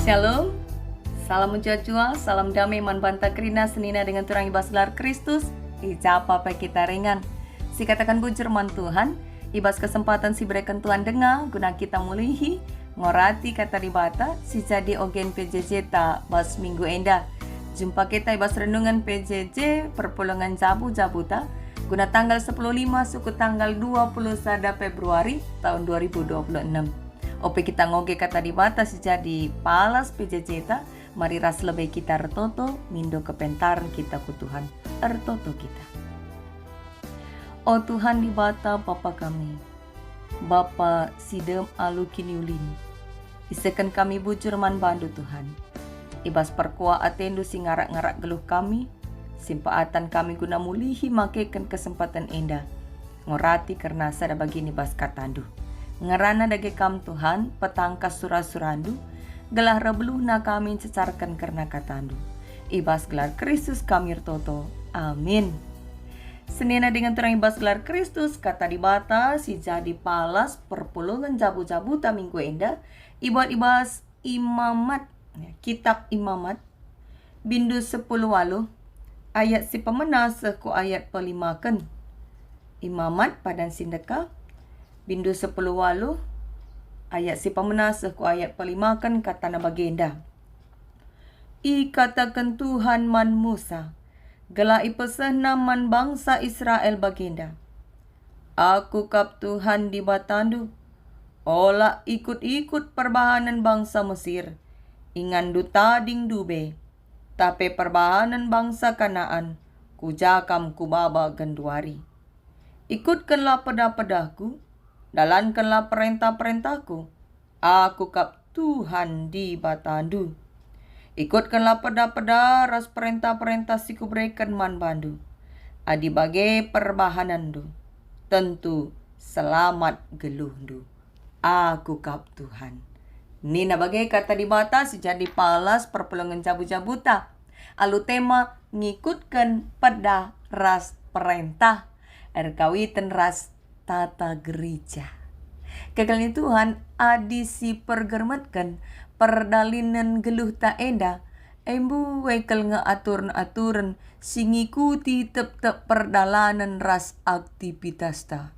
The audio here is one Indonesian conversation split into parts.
Shalom, salam mujajua, salam damai manbanta krina senina dengan turang ibas gelar Kristus, ijapa kita ringan. Si katakan bujerman Tuhan, ibas kesempatan si berikan Tuhan dengar, guna kita mulihi, ngorati kata dibata, si jadi ogen PJJ ta bas minggu enda. Jumpa kita ibas renungan PJJ, perpulungan jabu-jabuta, guna tanggal 15 suku tanggal 21 Februari tahun 2026. Ope kita ngoge kata dibatas jadi palas PJJ ta, mari ras lebih kita ertoto mindo kepentaran kita ku Tuhan ertoto kita. Oh Tuhan dibata Bapa kami, Bapa sidem alu kiniulin, isekan kami bujur man bandu Tuhan, ibas perkua atendu si ngarak-ngarak geluh kami, simpaatan kami guna mulihi makekan kesempatan indah, ngorati karena sada bagini bas katandu. Ngerana dage kam Tuhan, petangkas surah-surandu, gelah rebluh na kami cecarkan karena katandu. Ibas gelar Kristus kami ertoto. Amin. Senina dengan terang ibas gelar Kristus, kata dibata si jadi palas perpulungan jabu-jabuta minggu enda, ibas imamat, kitab imamat, bindu 10 walu, ayat si pemenah seku ayat pelimakan. Imamat padan sindeka, bindu 10 walu, ayat si pemenah seku ayat pelimakan kata na bagenda. I katakan Tuhan man Musa, gelah ipesehna man bangsa Israel bagenda. Aku kap Tuhan di batandu, olah ikut-ikut perbahanan bangsa Mesir, ingandu tading dube, tapi perbahanan bangsa Kanaan, kujakam kubaba genduari. Ikutkanlah pedah-pedahku, dalankanlah perintah-perintahku, aku kap Tuhan di batandu. Ikutkanlah peda-peda ras perintah-perintah si kuberikan man bandu. Adi bagai perbahanandu, tentu selamat geluhdu. Aku kap Tuhan. Nina bagai kata dibata si jadi palas perpulungan jabu-jabuta. Alu tema ngikutkan peda ras perintah. Erkawitan ras tata gereja. Kekali Tuhan adi si pergermatkan perdalinan geluh ta enda, embu wekel aturan si ngikuti tep-tep perdalanan ras aktivitas ta.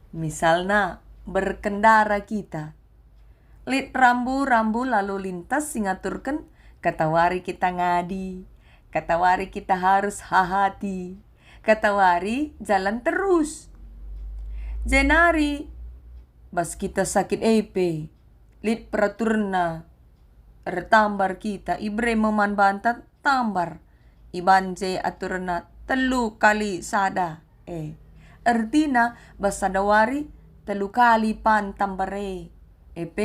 Misalna berkendara kita, lit rambu-rambu lalu lintas singaturkan, katawari kita ngadi, katawari kita harus hahati, katawari jalan terus. Jenari bas kita sakit EP, lit peraturna retambar kita ibre meman bantat tambar ibanje aturna telu kali sada ertina bas sadawari telu kali pan tambare EP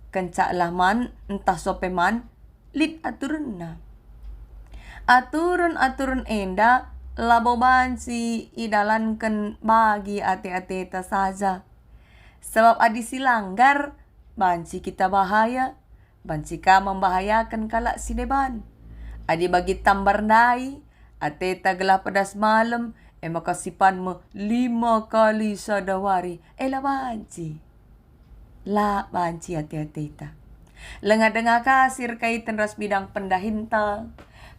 kencak lahman entah sopeman lit aturna aturan enda labo bansi idalankan bagi ate-ate ta saja. Sebab adi silanggar, bansi kita bahaya, bansi ka membahayakan kalak si deban. Adi bagi tambar nai, ate ta gelah pedas malam, makasipan me 5 kali sadawari, la bansi. La bansi ate-ate ta. Lenga-denga kasir kaitan ras bidang pendahinta,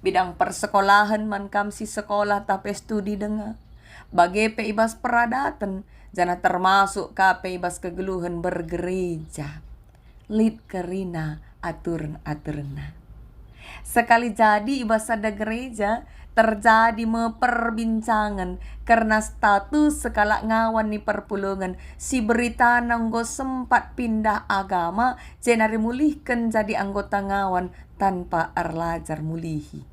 bidang persekolahan man kam si sekolah tapi studi dengar. Bagi peibas peradatan, jana termasuk ka peibas kegeluhan bergereja. Lid kerina aturan-aturna. Sekali jadi ibas ada gereja, terjadi perbincangan karena status sekala ngawan ni perpulungan si berita nanggo sempat pindah agama jenari mulihkan jadi anggota ngawan tanpa erlajar mulihi.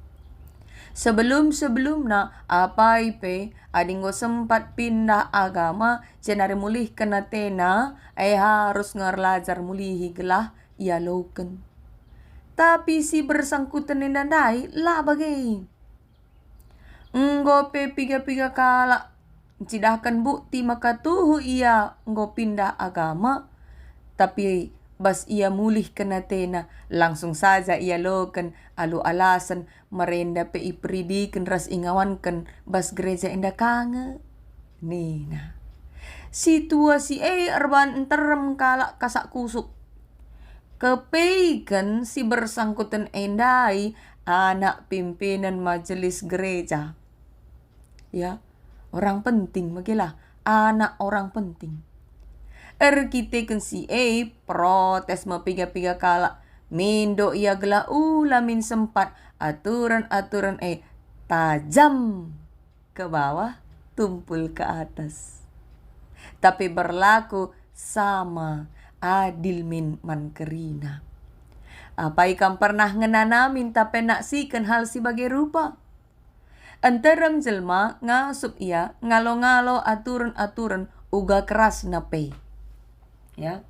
Sebelumna apa ipe adinggo sempat pindah agama jenari mulihkan atena harus ngerlajar mulihi gelah ia loken. Tapi si bersangkutan nindandai lah bagai. Nggope piga-piga kala cidahkan bukti maka tuhu ia nggo pindah agama. Tapi bas ia mulih kena tena langsung saja ia loken alu alasan merenda pe ipridikan ras ingawankan bas gereja enda kange. Nina. Situasi erban enterem kala kasak kusuk. Kepeikan si bersangkutan endai anak pimpinan majelis gereja. Ya, orang penting magilah, anak orang penting. Kita si protes mapiga-piga kala. Mindo ia gela ulamin sempat aturan-aturan tajam ke bawah, tumpul ke atas. Tapi berlaku sama adil min mankerina. Apa ikam pernah ngenanamin tapi naksikan hal sebagai rupa? Antaram jelma ngasup ia ngalo-ngalo aturan-aturan uga keras nape. Ya.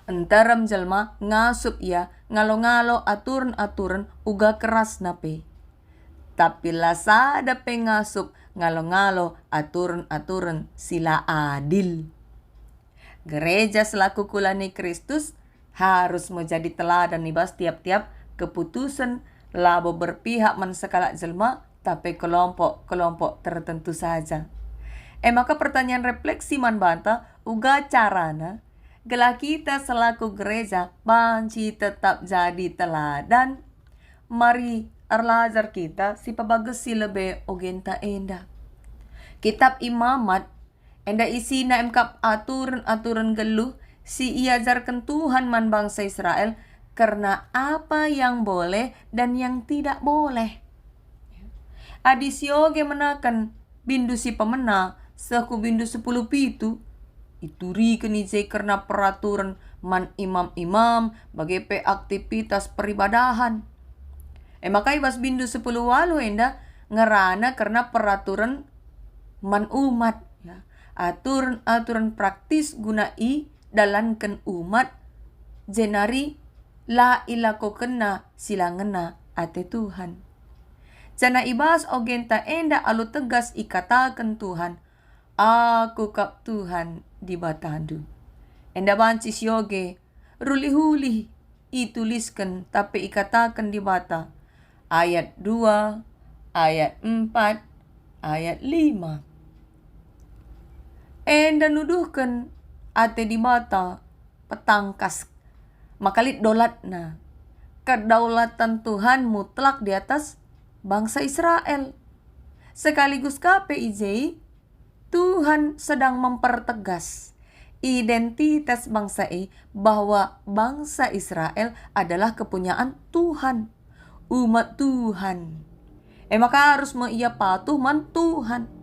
Antaram jelma ngasup ia ngalo-ngalo aturan-aturan uga keras nape. Tapi lasa ada pengasup ngalo-ngalo aturan-aturan sila adil. Gereja selaku kulani Kristus harus menjadi teladan nibas tiap-tiap keputusan labo berpihak man sekala jelma tapi kelompok-kelompok tertentu saja. Maka pertanyaan refleksi man banta uga carana gela kita selaku gereja banci tetap jadi teladan. Mari erlajar kita si pabagus si lebe ogenta enda. Kitab Imamat enda isi na emkap aturan-aturan geluh si iajarkan Tuhan man bangsa Israel karena apa yang boleh dan yang tidak boleh. Adisioge menakan bindu si pemena seku bindu 10 pitu ituri kenijai karena peraturan man imam-imam bagi pe aktivitas peribadahan. Maka ibas bindu 10 walu enda ngerana karena peraturan man umat. Ya. Aturan-aturan praktis gunai dalankan umat jenari la ilako kena silangena ate Tuhan. Jana ibas ogenta enda alu tegas ikatakan Tuhan, aku kap Tuhan di batandu. Enda banci sioge ruli-huli ituliskan tapi ikatakan di bata. Ayat 2, ayat 4, ayat 5. Enda nuduhkan ate di mata petangkas makalit dolatna kedaulatan Tuhan mutlak di atas bangsa Israel. Sekaligus KPIJ Tuhan sedang mempertegas identitas bangsa bahwa bangsa Israel adalah kepunyaan Tuhan, umat Tuhan. Maka harus ia patuh man Tuhan.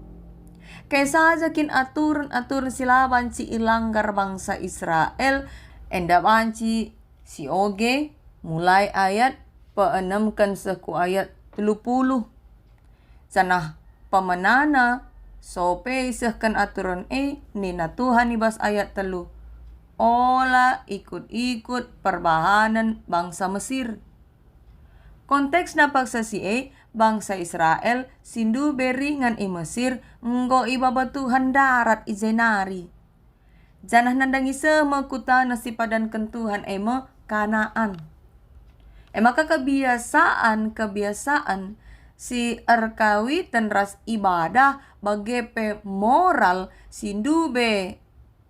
Kaya sajakin aturan-aturan sila banci ilanggar bangsa Israel. Enda banci si oge mulai ayat peenamkan seku ayat 30. Sanah pemenana sope isahkan aturan nina Tuhan ibas ayat 3. Ola ikut-ikut perbahanan bangsa Mesir. Konteks napaksa si bangsa Israel sindu beringan Mesir nggo ibaba Tuhan darat izenari. Janah nandangi sama kutana si padan kentuhan Kanaan. Maka kebiasaan si erkawitan ras ibadah bagepe moral sindube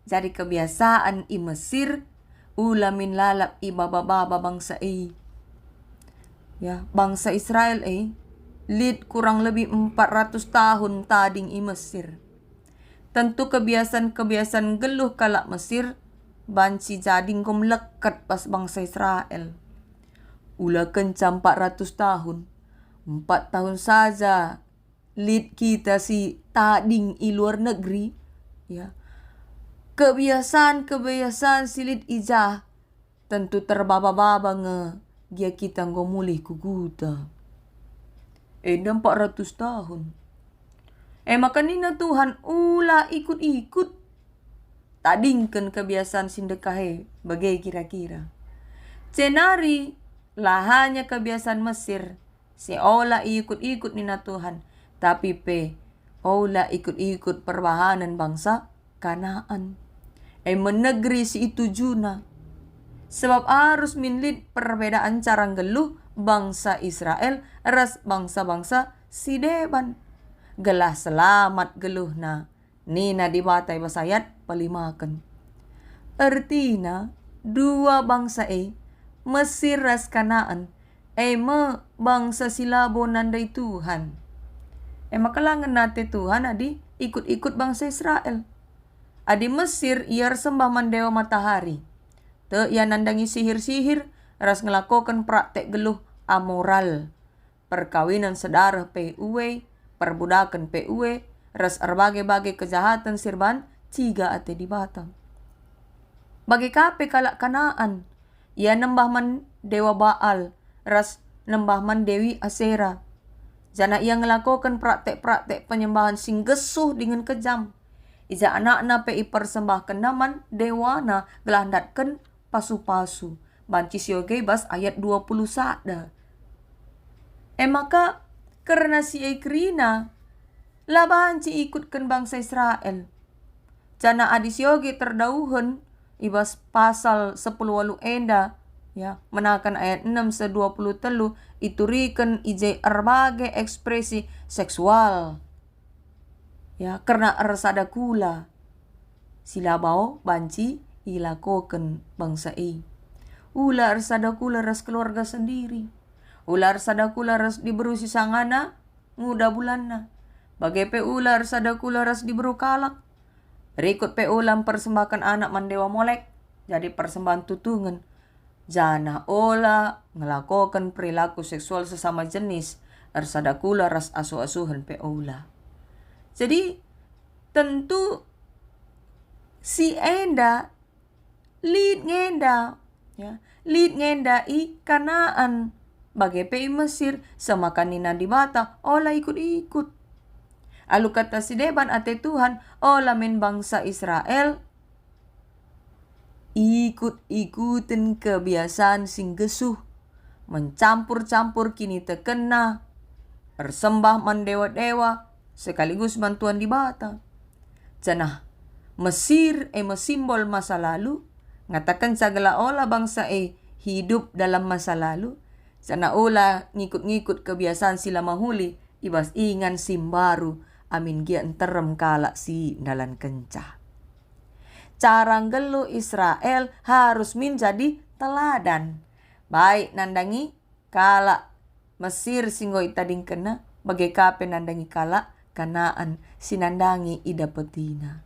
jadi kebiasaan Mesir ulamin lalap ibaba-baba bangsa Ya, bangsa Israel lead kurang lebih 400 tahun tading Mesir. Tentu kebiasaan-kebiasaan geluh kalak Mesir banci jading kom lekat pas bangsa Israel. Ula kencam 400 tahun. 4 tahun saja lead kita si tading i luar negeri. Ya. Kebiasaan si lead ijah tentu terbaba-baba dia kita ngomulih kuguta. 400 tahun. Maka nina Tuhan ula ikut-ikut. Tadingkan kebiasaan sindekahe bagai kira-kira. Cenari lahanya kebiasaan Mesir. Si ola ikut-ikut nina Tuhan. Tapi ola ikut-ikut perbahanan bangsa Kanaan. Menegeri si itu juna. Sebab harus minlit perbedaan cara geluh bangsa Israel ras bangsa-bangsa si deban. Gelah selamat geluhna. Nina dibatai basayat palimakan. Artina dua bangsa Mesir ras Kanaan. Me bangsa silabo nandai Tuhan. Makalangan nate Tuhan adi ikut-ikut bangsa Israel. Adi Mesir ia sembah mandewa matahari. Te ia nandangi sihir-sihir ras ngelakokan praktek geluh amoral. Perkawinan sedarah PUE, perbudakan PUE, ras berbagai-bagai kejahatan sirban ciga ate di Batam. Bagi kape kalak Kanaan, ia nembah man dewa Baal, ras nembah man dewi Asera. Jana ia ngelakokan praktek-praktek penyembahan sing gesuh dengan kejam. Ija anak-anak pe persembahkan naman dewana gelandatkan pasu-pasu. Banci sioge bas ayat 20 sada. Maka karena si Ekrina labahan ci ikutkan bangsa Israel. Jana adisioge terdauhan ibas pasal 10 walu enda ya menakan ayat 6 se-20 telu iturikan ije berbagai ekspresi seksual. Ya karena ersada kula silabao banci ilakoken bangsa ular ersada kula ras keluarga sendiri. Ular sada kula ras diberi sisangana muda bulanna. Bagai pe ular sada kula ras diberi kalak. Berikut pe ulam persembahkan anak mandewa Molek. Jadi persembahan tutungan. Jana ola ngelakokan perilaku seksual sesama jenis. Ersada kula ras asuh-asuhan pe ula. Jadi tentu si enda lead ngenda ya. Lead ngenda i Kanaan. Bagai pe Mesir semakan nina di Bata ola ikut-ikut. Alu kata si deban ate Tuhan ola men bangsa Israel ikut-ikutin kebiasaan sing gesuh, mencampur-campur kini tekena, persembah man dewa-dewa sekaligus bantuan di Bata. Janah Mesir simbol masa lalu, ngatakan sagala ola bangsa hidup dalam masa lalu. Sana ola ngikut-ngikut kebiasaan sila mahuli, ibas ingan simbaru, amin gia enterem kalak si dalan kencah. Cara gelu Israel harus menjadi teladan. Baik nandangi kalak Mesir singgo itading kena, bagai kape nandangi kalak Kanaan sinandangi ida petina.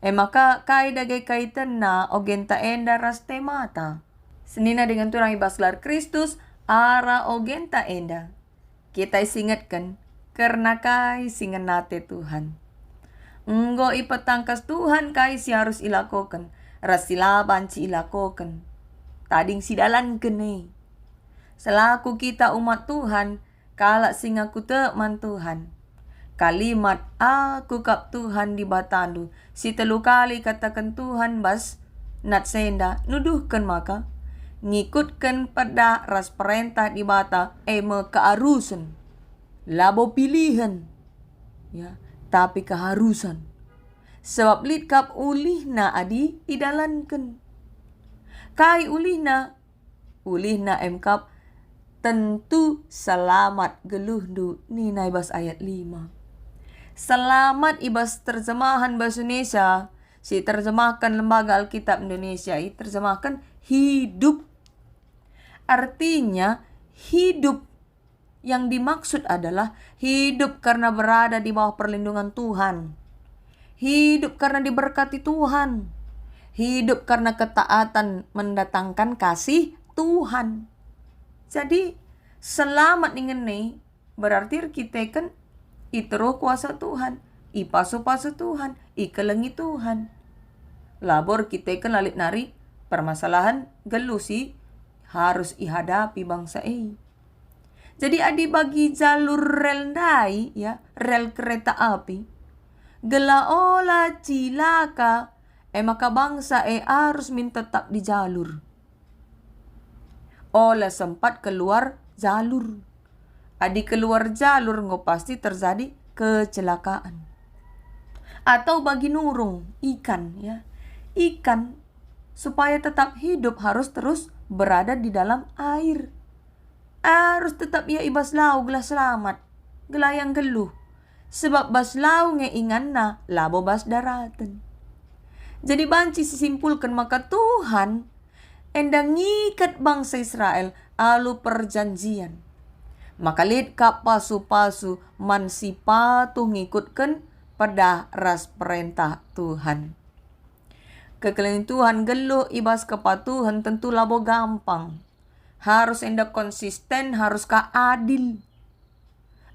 Maka kai dagai kaitan na ogenta enda ras temata. Senina dengan turang ibaslar Kristus ara ogenta enda. Kita isingatkan karena kai singan nate Tuhan. Enggo ipatangkas Tuhan kai si harus ilakokan. Rasilaban si ilakokan. Tading sidalan kene. Selaku kita umat Tuhan, kalak singaku teman Tuhan. Kalimat aku kap Tuhan di batandu. Si telu kali katakan Tuhan bas nat senda nuduhkan maka ngikutkan pada ras perintah di Bata keharusan. Labo pilihan. Ya, tapi keharusan. Sebab litkap ulihna adi idalankan. Kai ulihna emkap tentu selamat geluhdu ni naibas ayat 5. Selamat ibas terjemahan bahasa Indonesia. Si terjemahkan Lembaga Alkitab Indonesia terjemahkan hidup. Artinya hidup yang dimaksud adalah hidup karena berada di bawah perlindungan Tuhan. Hidup karena diberkati Tuhan. Hidup karena ketaatan mendatangkan kasih Tuhan. Jadi selamat ingin berarti kita kan iteruh kuasa Tuhan, ipasu-pasu Tuhan, ikelengi Tuhan. Labor kita kan lalit nari permasalahan gelusi harus ihadapi bangsa Jadi adi bagi jalur rel dai ya, rel kereta api. Gela ola cilaka maka bangsa harus tetap di jalur. Ola sempat keluar jalur. Adi keluar jalur nggak pasti terjadi kecelakaan. Atau bagi nurung ikan ya. Ikan supaya tetap hidup harus terus berada di dalam air. Harus tetap ia ibas lau gela selamat. Gela yang geluh. Sebab bas lau ngeingan na labo bas daratan. Jadi banci disimpulkan maka Tuhan endang ngikat bangsa Israel alu perjanjian. Maka lid ka pasu-pasu man si patuh ngikutkan pada ras perintah Tuhan. Kekeliling Tuhan geluh ibas kepatuhan tentu labo gampang. Harus enda konsisten, harus ka adil.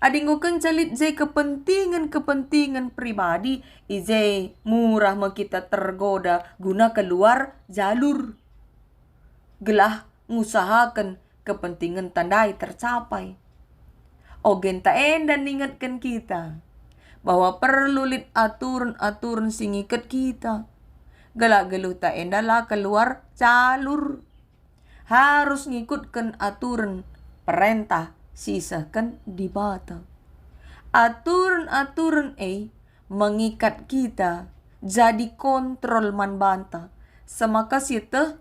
Adingo kencalit jay kepentingan pribadi, ijay murah ma kita tergoda guna keluar jalur. Gelah ngusahakan kepentingan tandai tercapai. Ogen ta enda ningatkan kita bahwa perlu lit aturan singikat kita. Gelah geluh ta enda lah keluar jalur. Harus ngikutkan aturan perintah sisakan di bata. Aturan mengikat kita jadi kontrol man banta. Semaka situ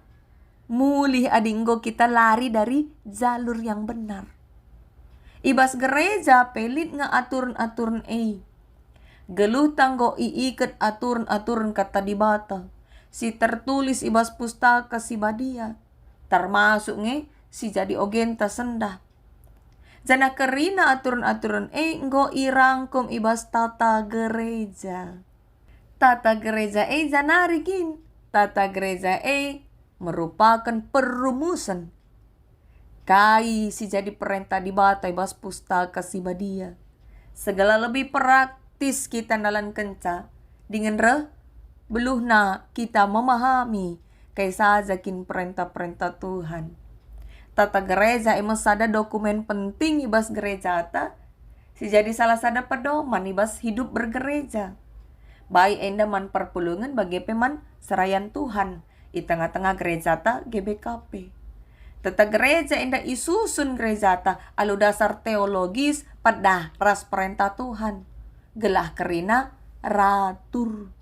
mulih adinggo kita lari dari jalur yang benar. Ibas gereja pelit nga aturan geluh tanggo iikat aturan kata di bata. Si tertulis ibas pustaka si badia. Termasuk si jadi ogenta sendah. Jana kerina aturan nggo irangkum ibas tata gereja. Tata gereja janarigin. Tata gereja merupakan perumusan. Kai si jadi perintah di bata ibas pustaka si badia. Segala lebih praktis kita dalam kenca. Dengan beluhna kita memahami kay sajakin perintah-perintah Tuhan. Tata gereja sada dokumen penting ibas gereja ta. Si jadi salah sada pedoman ibas hidup bergereja. Baik enda man perpulungan bagi peman serayan Tuhan. Di tengah-tengah gereja ta GBKP. Tata gereja enda isusun gereja ta alu dasar teologis pada ras perintah Tuhan. Gelah kerina ratur.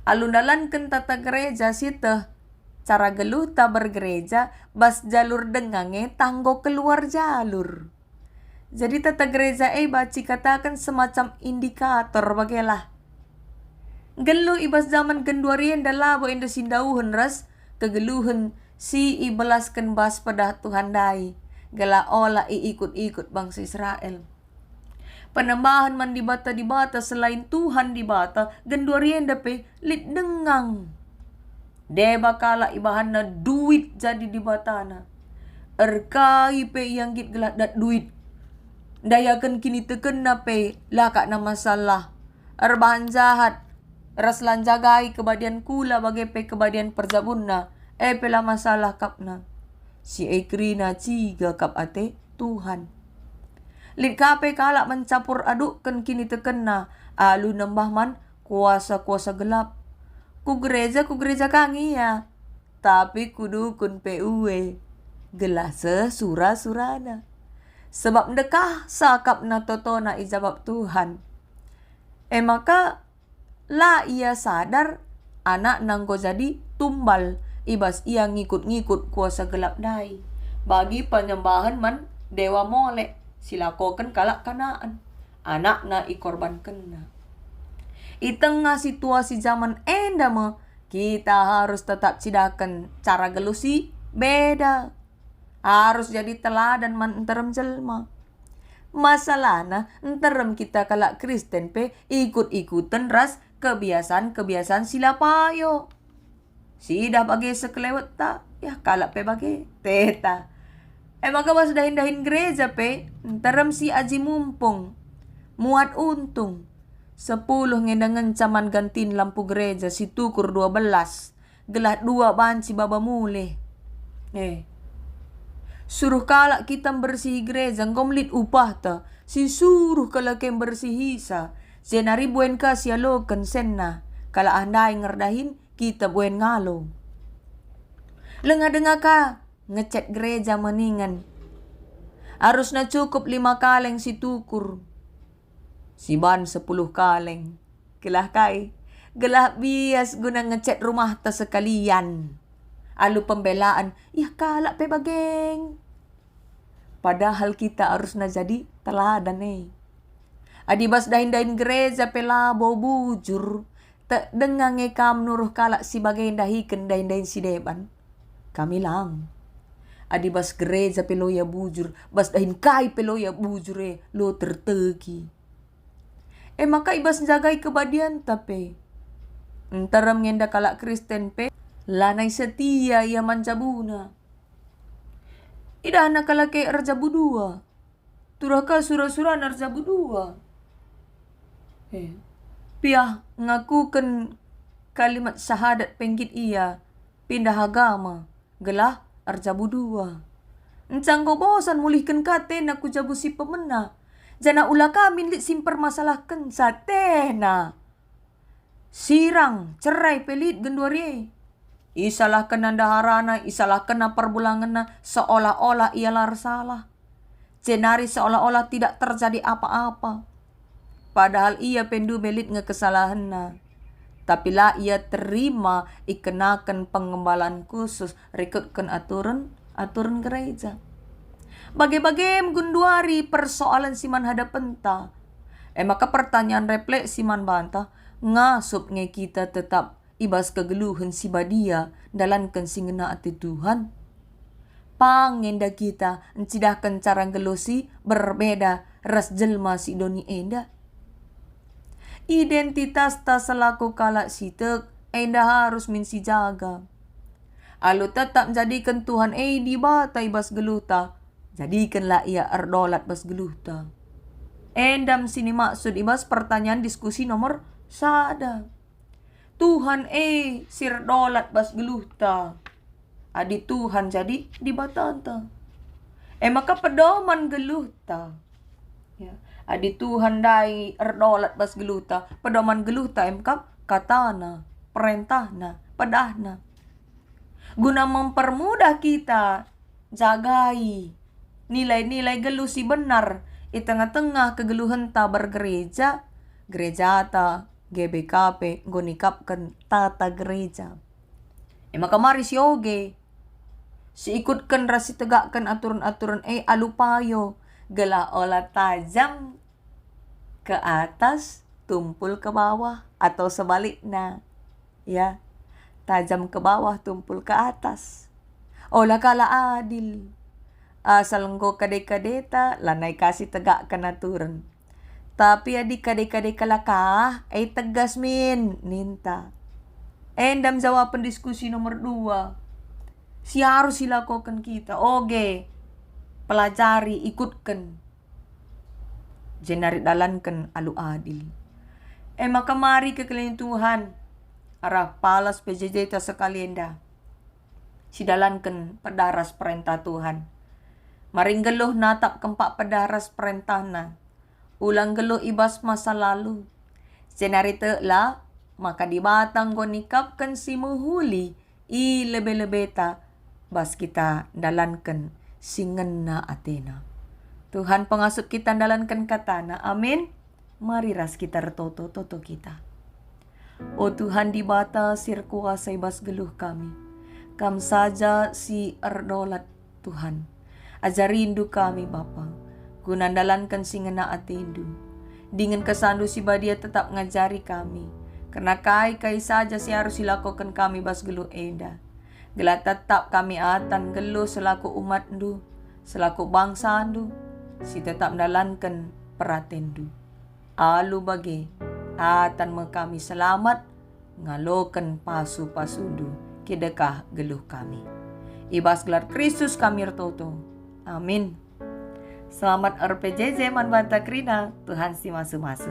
Alundalankan tata gereja siteh. Cara geluh ta bergereja bas jalur dengange tanggo keluar jalur. Jadi tata gereja baci katakan semacam indikator bagelah. Geluh ibas zaman genduarien dalabo enda sindauhun ras kegeluhan si ibelaskan bas pada Tuhan dai. Gala ola ikut-ikut bangsa Israel. Penambahan man di bata selain Tuhan di bata genduarien dape lit dengang. Deba kala ibahan na duit jadi di batana. Erkai pe yang git gelak dat duit. Dayakan kini teken na pe laka na masalah. Erbahan jahat. Raslan jagai kebadian kula bagai pe kebadian perjabun na. Pela masalah kap na. Si ekrina ciga kap ate Tuhan. Lit kape kala mencapur adukkan kini teken na. Alu nambah man kuasa-kuasa gelap. Ku gereja kangi ya. Tapi kudukun PUE. Gelah sesura-surana. Sebab dekah sakap na totona ijabab Tuhan. Maka la ia sadar anak nanggo jadi tumbal. Ibas ia ngikut-ngikut kuasa gelap dai. Bagi penyembahan man dewa molek. Silakokan kalak kanaan. Anak na ikorbankan na. Di tengah situasi zaman endama, kita harus tetap cidakan cara gelusi beda. Harus jadi teladan man enterem jelma. Masalahna enterem kita kalak Kristen pe ikut-ikutan ras kebiasaan-kebiasaan silapayo. Sidah bagi sekelewet tak? Ya kalak pe bagi teta. Maka pas dahin-dahin gereja pe enterem si aji mumpung. Muat untung. 10 ngedangan caman gantin lampu gereja si tukur 12. Gelah 2 banci baba muleh. Suruh kalak kita bersih gereja ngomlit upah ta. Si suruh kalak yang bersih hisa. Senari buen kasih alokan senna. Kalak andai ngerdahin kita buen ngalo. Lenga-denga ka ngecek gereja meningan. Harus na cukup 5 kaleng si tukur. Si ban 10 kaleng. Gelah kai. Gelah bias guna ngecek rumah ta sekalian. Alu pembelaan. Ya kalak pe bageng. Padahal kita harus na jadi teladan Adibas dahin-dahin gereja pe labo bujur. Tak dengang kam nuruh kalak si bageng dahikan dahin-dahin si deban. kami lang. Adi bas gereja peloya bujur, bas dahin kai peloya bujur lo tertegi. Maka ibas jagai kebadian tapi. Entaram ngenda kalak Kristen pe, lanai setia ia mancabuna. Ida anak kalake arja budua. Turaka surah-surah arja budua. Piah ngakukan kalimat syahadat penggit ia, pindah agama, gelah arja budua. Encang ko bosan mulihkan kate naku jabu si pemena. Jana ulah kami lit simper masalahkan satena. Sirang, cerai pelit genduari. Isalah kena daharana, isalah kena perbulangan seolah-olah ia lar salah. Cenari seolah-olah tidak terjadi apa-apa. Padahal ia pendu belit ngekesalahan na. Tapi lah ia terima ikenakan pengembalaan khusus rekutkan aturan gereja. Bagai-bagai gunduari persoalan siman hadapan ta. Maka pertanyaan refleksi man bantah. Ngasup nge kita tetap ibas kegeluhan si badia dalankan singena ati Tuhan. Pangenda kita encidahkan cara gelusi berbeda ras jelma si doni enda. Identitas ta selaku kalak sitek enda harus minsi jaga. Alu tetap jadikan Tuhan di bata ibas geluta. Jadikanlah ia erdolat bas geluta. Endam sini maksud ibas pertanyaan diskusi nomor sada. Tuhan sirdolat bas geluhta. Adi Tuhan jadi di batanta. Maka pedoman geluhta. Ya. Adi Tuhan dai erdolat bas geluhta. Pedoman geluhta maka katana, perintahna, pedahna. Guna mempermudah kita jagai nilai-nilai geluh si benar di tengah-tengah kegeluhan ta bergereja, gereja ta GBKP gonikapkan tata gereja. Maka mari si oge si ikutkan rasi tegakkan aturan-aturan alupayo gela olah tajam ke atas tumpul ke bawah atau sebaliknya ya, tajam ke bawah tumpul ke atas. Olah kala adil asal engkau kadek-kadeta lanai kasih tegakkan aturan. Tapi adik kadek-kadek kalakah, tegas ninta. Endam jawaban diskusi nomor 2. Si harus dilakukan kita. Oge, pelajari, ikutkan. Jenari dalankan alu adil. Maka mari ke kalian Tuhan. Arah palas PJJ ta sekalian dah. Si dalankan pedaras perintah Tuhan. Maring geluh natap kempak pedaras perintahna. Ulang geluh ibas masa lalu. Senari lah, maka di batang gonikapkan si muhuli lebe-lebeta bas kita dalankan singena Athena. Tuhan pengasup kita dalankan katana. Amin. Mari ras kita retoto-toto kita. O Tuhan di bata sir kuasa ibas geluh kami. Kam saja si erdolat Tuhan. Ajarindu kami Bapa. Gunandalankan singena atindu. Dengan kesandu si badia tetap ngajari kami. Karena kai saja si harus dilakukan kami bas geluh enda. Gela tetap kami atan geluh selaku umat ndu. Selaku bangsa ndu. Si tetap mendalankan peratendu. Alu bagi atan kami selamat. Ngalokan pasu-pasundu. Kidekah geluh kami. Ibas gelar Kristus kami retoto. Amin. Selamat RPJJ Manbanta Krina. Tuhan si masu-masu.